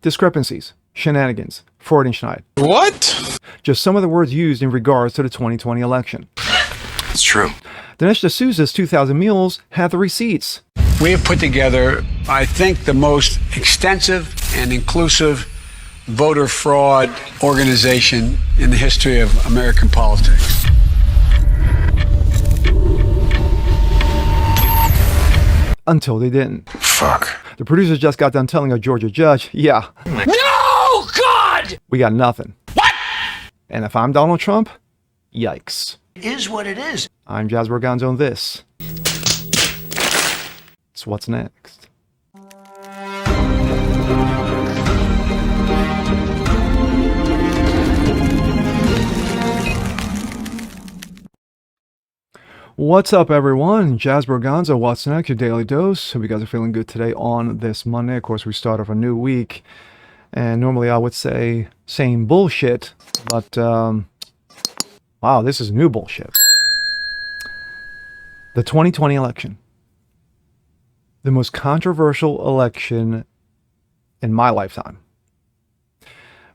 discrepancies, shenanigans, Freudenschneid. What? Just some of the words used in regards to the 2020 election. It's true. Dinesh D'Souza's 2,000 Mules had the receipts. We have put together, I think, the most extensive and inclusive voter fraud organization in the history of American politics. Until they didn't. Fuck. The producers just got done telling a Georgia judge, yeah, No, God! we got nothing. What? And if I'm Donald Trump, yikes. It is what it is. I'm Jasper Gonzo, and this is What's Next. What's up, everyone? Jasper Gonzo, What's Next, your daily dose. Hope you guys are feeling good today on this Monday. Of course, we start off a new week, and normally I would say same bullshit, but wow, this is new bullshit. The 2020 election. The most controversial election in my lifetime.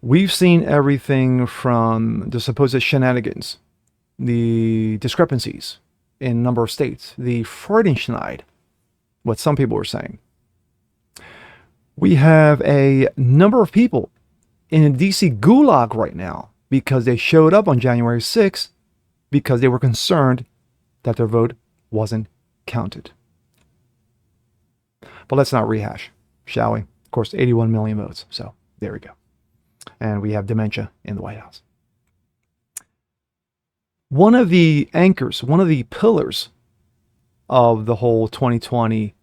We've seen everything from the supposed shenanigans, the discrepancies in a number of states, the Freudenschneid, what some people were saying. We have a number of people in a DC gulag right now because they showed up on January 6th because they were concerned that their vote wasn't counted. But let's not rehash, shall we? Of course, 81 million votes. So there we go. And we have dementia in the White House. One of the anchors, one of the pillars of the whole 2020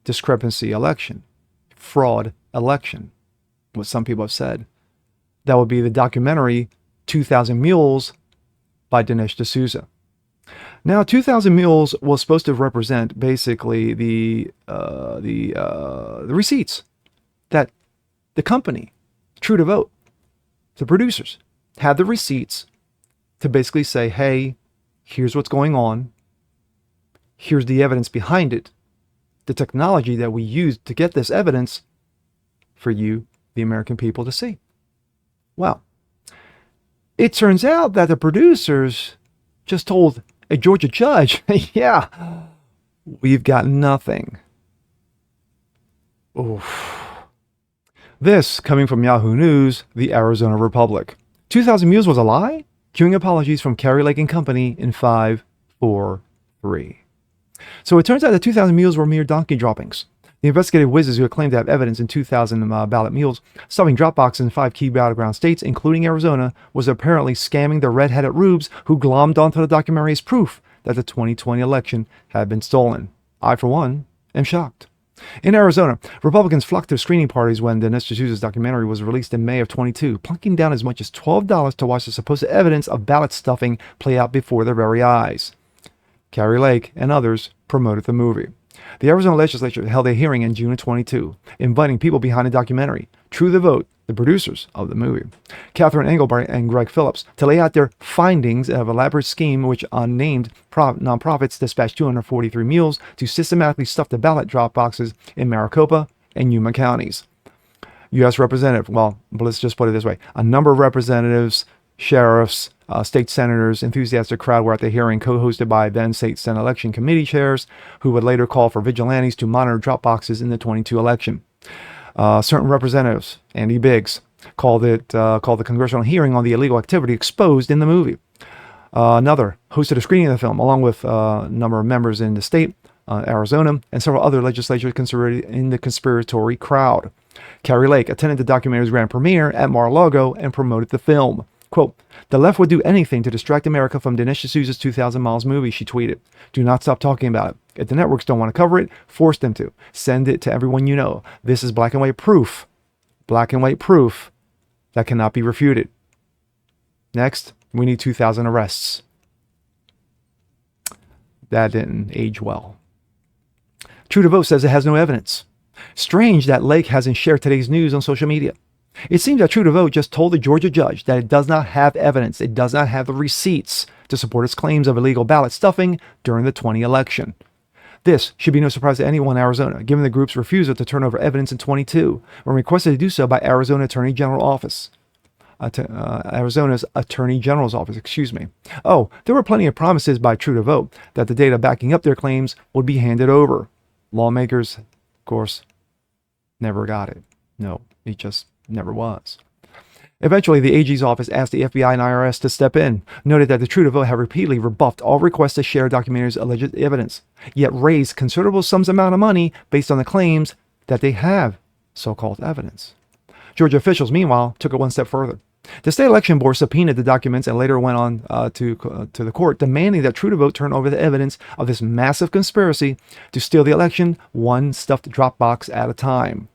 discrepancy election, fraud election, what some people have said, that would be the documentary 2,000 Mules by Dinesh D'Souza. Now, 2,000 Mules was supposed to represent basically the receipts that the company, True to Vote, the producers, had the receipts to basically say, hey, here's what's going on. Here's the evidence behind it. The technology that we used to get this evidence for you, the American people, to see. Well, it turns out that the producers just told a Georgia judge, yeah, we've got nothing. Oof. This coming from Yahoo News, the Arizona Republic. 2,000 Mules was a lie? Queuing apologies from Carrie Lake and Company in 5, 4, 3. So it turns out that 2,000 mules were mere donkey droppings. The investigative whizzes who had claimed to have evidence in 2,000 ballot mules stuffing drop boxes in 5 key battleground states, including Arizona, was apparently scamming the red-headed rubes who glommed onto the documentary as proof that the 2020 election had been stolen. I, for one, am shocked. In Arizona, Republicans flocked to screening parties when Dinesh D'Souza's documentary was released in May of 22, plunking down as much as $12 to watch the supposed evidence of ballot stuffing play out before their very eyes. Carrie Lake and others promoted the movie. The Arizona legislature held a hearing in June of 22, inviting people behind the documentary, True the Vote, the producers of the movie, Catherine Engelbart and Greg Phillips, to lay out their findings of an elaborate scheme which unnamed nonprofits dispatched 243 mules to systematically stuff the ballot drop boxes in Maricopa and Yuma counties. U.S. representative, well, let's just put it this way, a number of representatives, sheriffs, state senators, enthusiastic crowd were at the hearing, co-hosted by then state Senate election committee chairs, who would later call for vigilantes to monitor drop boxes in the 22 election. Certain representatives, Andy Biggs, called the congressional hearing on the illegal activity exposed in the movie. Another hosted a screening of the film, along with a number of members in the state, Arizona, and several other legislatures considered in the conspiratory crowd. Carrie Lake attended the documentary's grand premiere at Mar-a-Lago and promoted the film. Quote, "The left would do anything to distract America from Dinesh D'Souza's 2,000 Miles movie," she tweeted. "Do not stop talking about it. If the networks don't want to cover it, force them to. Send it to everyone you know. This is black and white proof. Black and white proof that cannot be refuted. Next, we need 2,000 arrests." That didn't age well. True to Vote says it has no evidence. Strange that Lake hasn't shared today's news on social media. It seems that True to Vote just told the Georgia judge that it does not have evidence, it does not have the receipts to support its claims of illegal ballot stuffing during the 2020 election. This should be no surprise to anyone in Arizona, given the group's refusal to turn over evidence in 22, when requested to do so by Arizona Attorney General Office. Arizona's Attorney General's Office, excuse me. Oh, there were plenty of promises by True to Vote that the data backing up their claims would be handed over. Lawmakers, of course, never got it. No, it just never was. Eventually, the AG's office asked the FBI and IRS to step in, noted that the True to Vote have repeatedly rebuffed all requests to share documentaries' alleged evidence, yet raised considerable sums amount of money based on the claims that they have so-called evidence. Georgia officials, meanwhile, took it one step further. The state election board subpoenaed the documents and later went on to the court, demanding that True to Vote turn over the evidence of this massive conspiracy to steal the election one stuffed Dropbox at a time.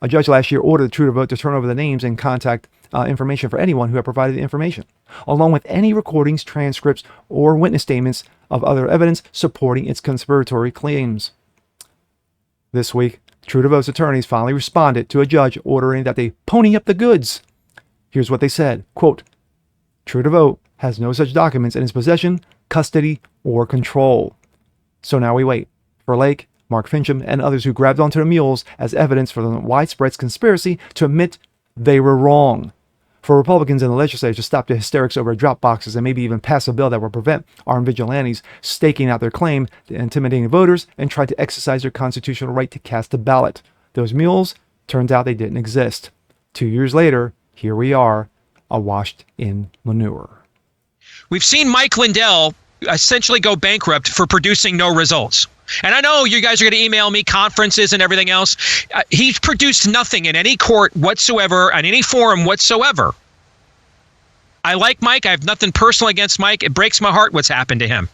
A judge last year ordered True to Vote to turn over the names and contact information for anyone who had provided the information, along with any recordings, transcripts, or witness statements of other evidence supporting its conspiratory claims. This week, True to Vote's attorneys finally responded to a judge ordering that they pony up the goods. Here's what they said, quote, True to Vote has no such documents in its possession, custody, or control. So now we wait for Lake, Mark Fincham, and others who grabbed onto the mules as evidence for the widespread conspiracy to admit they were wrong. For Republicans in the legislature to stop the hysterics over drop boxes and maybe even pass a bill that will prevent armed vigilantes staking out their claim, intimidating voters, and trying to exercise their constitutional right to cast a ballot. Those mules, turned out they didn't exist. 2 years later, here we are, awashed in manure. We've seen Mike Lindell essentially go bankrupt for producing no results. And I know you guys are going to email me conferences and everything else. He's produced nothing in any court whatsoever, on any forum whatsoever. I like Mike. I have nothing personal against Mike. It breaks my heart what's happened to him.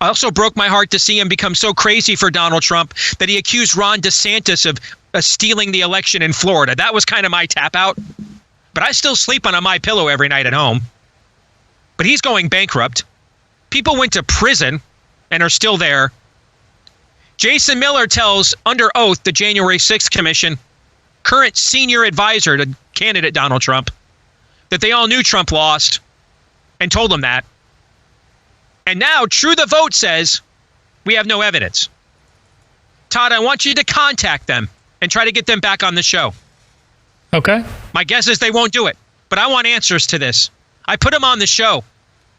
I also broke my heart to see him become so crazy for Donald Trump that he accused Ron DeSantis of stealing the election in Florida. That was kind of my tap out. But I still sleep on a My Pillow every night at home. But he's going bankrupt. People went to prison and are still there. Jason Miller tells under oath the January 6th Commission, current senior advisor to candidate Donald Trump, that they all knew Trump lost and told him that. And now True the Vote says we have no evidence. Todd, I want you to contact them and try to get them back on the show. Okay. My guess is they won't do it, but I want answers to this. I put them on the show.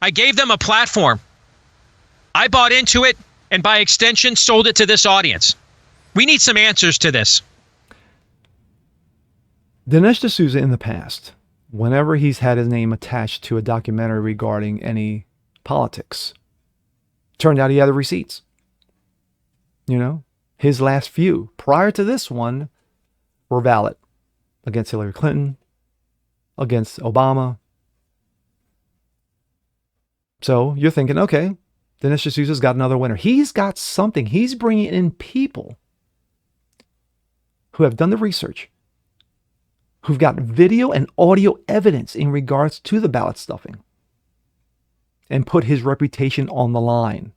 I gave them a platform. I bought into it and by extension sold it to this audience. We need some answers to this. Dinesh D'Souza in the past, whenever he's had his name attached to a documentary regarding any politics, turned out he had the receipts. You know, his last few prior to this one were valid against Hillary Clinton, against Obama. So you're thinking, okay, Dinesh D'Souza's got another winner. He's got something. He's bringing in people who have done the research, who've got video and audio evidence in regards to the ballot stuffing, and put his reputation on the line.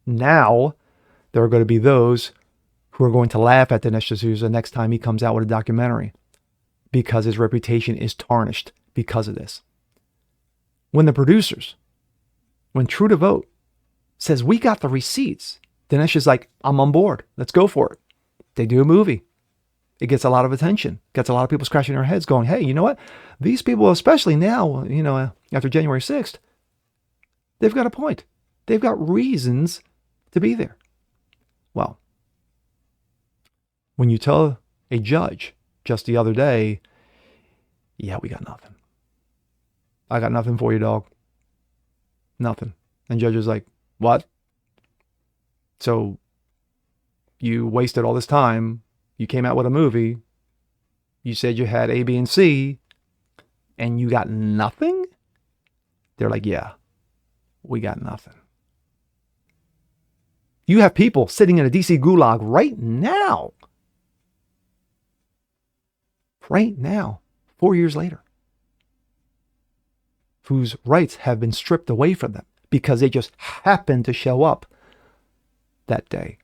Now, there are going to be those who are going to laugh at Dinesh D'Souza next time he comes out with a documentary because his reputation is tarnished because of this. When the producers, when True to Vote says, we got the receipts, Dinesh is like, I'm on board. Let's go for it. They do a movie. It gets a lot of attention. Gets a lot of people scratching their heads going, hey, you know what? These people, especially now, you know, after January 6th, they've got a point. They've got reasons to be there. Well, when you tell a judge just the other day, yeah, we got nothing. I got nothing for you, dog. Nothing. And judge is like, what? So you wasted all this time. You came out with a movie. You said you had A, B, and C, and you got nothing? They're like, yeah, we got nothing. You have people sitting in a DC gulag right now. Right now, 4 years later, whose rights have been stripped away from them because they just happened to show up that day.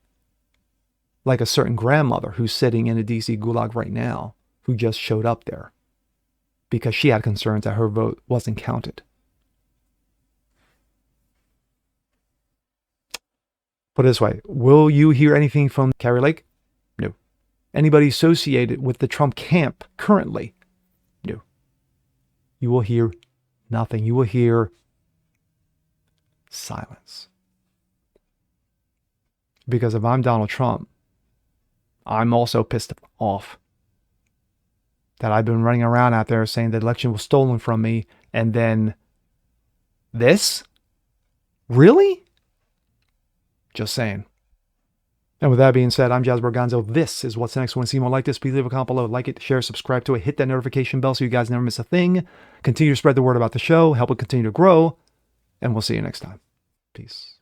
Like a certain grandmother who's sitting in a DC gulag right now who just showed up there because she had concerns that her vote wasn't counted. Put it this way, will you hear anything from Kari Lake? No. Anybody associated with the Trump camp currently? No. You will hear nothing. You will hear silence. Because if I'm Donald Trump, I'm also pissed off that I've been running around out there saying the election was stolen from me, and then this? Really? Just saying. And with that being said, I'm Jazz Borganzo. This is What's Next. Want to see more like this? Please leave a comment below. Like it, share, subscribe to it. Hit that notification bell so you guys never miss a thing. Continue to spread the word about the show. Help it continue to grow. And we'll see you next time. Peace.